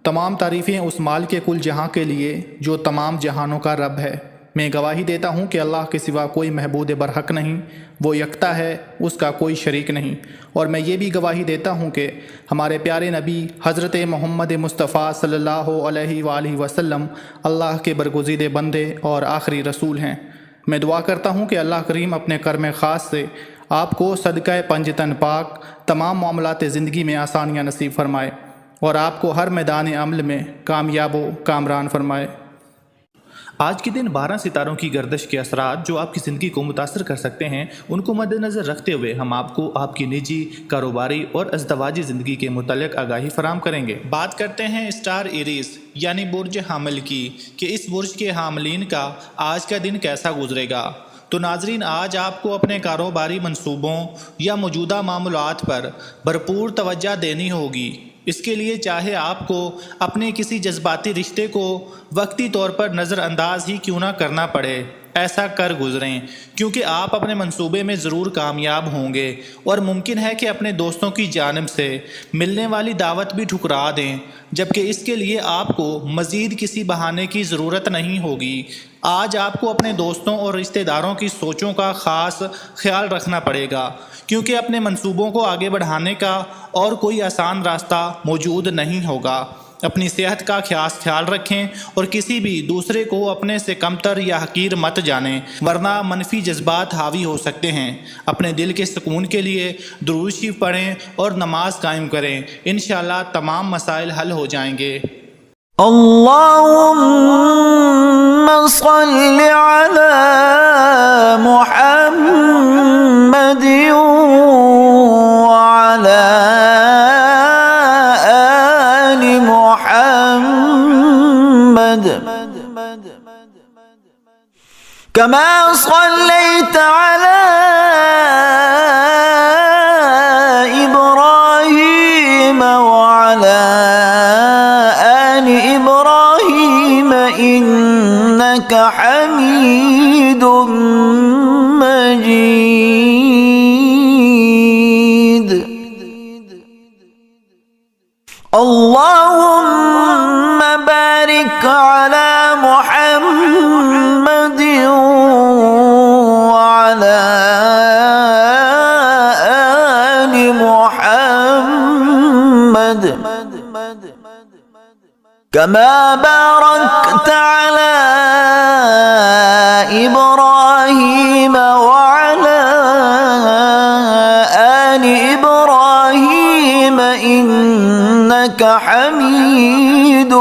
تمام تعریفیں اس مال کے کل جہاں کے لیے جو تمام جہانوں کا رب ہے۔ میں گواہی دیتا ہوں کہ اللہ کے سوا کوئی معبود برحق نہیں، وہ یکتا ہے، اس کا کوئی شریک نہیں۔ اور میں یہ بھی گواہی دیتا ہوں کہ ہمارے پیارے نبی حضرت محمد مصطفیٰ صلی اللہ علیہ وآلہ وسلم اللہ کے برگزیدہ بندے اور آخری رسول ہیں۔ میں دعا کرتا ہوں کہ اللہ کریم اپنے کرم خاص سے آپ کو صدقہ پنجتن پاک تمام معاملات زندگی میں آسانیاں نصیب فرمائے اور آپ کو ہر میدان عمل میں کامیاب و کامران فرمائے۔ آج کے دن 12 ستاروں کی گردش کے اثرات جو آپ کی زندگی کو متاثر کر سکتے ہیں، ان کو مد نظر رکھتے ہوئے ہم آپ کو آپ کی نجی، کاروباری اور ازدواجی زندگی کے متعلق آگاہی فراہم کریں گے۔ بات کرتے ہیں اسٹار ایریز یعنی برج حامل کی کہ اس برج کے حاملین کا آج کا دن کیسا گزرے گا۔ تو ناظرین، آج آپ کو اپنے کاروباری منصوبوں یا موجودہ معاملات پر بھرپور توجہ دینی ہوگی۔ اس کے لیے چاہے آپ کو اپنے کسی جذباتی رشتے کو وقتی طور پر نظر انداز ہی کیوں نہ کرنا پڑے، ایسا کر گزریں، کیونکہ آپ اپنے منصوبے میں ضرور کامیاب ہوں گے اور ممکن ہے کہ اپنے دوستوں کی جانب سے ملنے والی دعوت بھی ٹھکرا دیں، جبکہ اس کے لیے آپ کو مزید کسی بہانے کی ضرورت نہیں ہوگی۔ آج آپ کو اپنے دوستوں اور رشتہ داروں کی سوچوں کا خاص خیال رکھنا پڑے گا، کیونکہ اپنے منصوبوں کو آگے بڑھانے کا اور کوئی آسان راستہ موجود نہیں ہوگا۔ اپنی صحت کا خاص خیال رکھیں اور کسی بھی دوسرے کو اپنے سے کمتر یا حقیر مت جانیں، ورنہ منفی جذبات حاوی ہو سکتے ہیں۔ اپنے دل کے سکون کے لیے درود شریف پڑھیں اور نماز قائم کریں، انشاءاللہ تمام مسائل حل ہو جائیں گے۔ اللهم صل على محمد وعلى آل محمد كما صليت على إبراهيم وعلى آل إبراهيم إنك حميد مجيد اللهم بارك على محمد وعلى آل محمد كما باركت على إبراهيم وعلى آل إبراهيم إنك حميد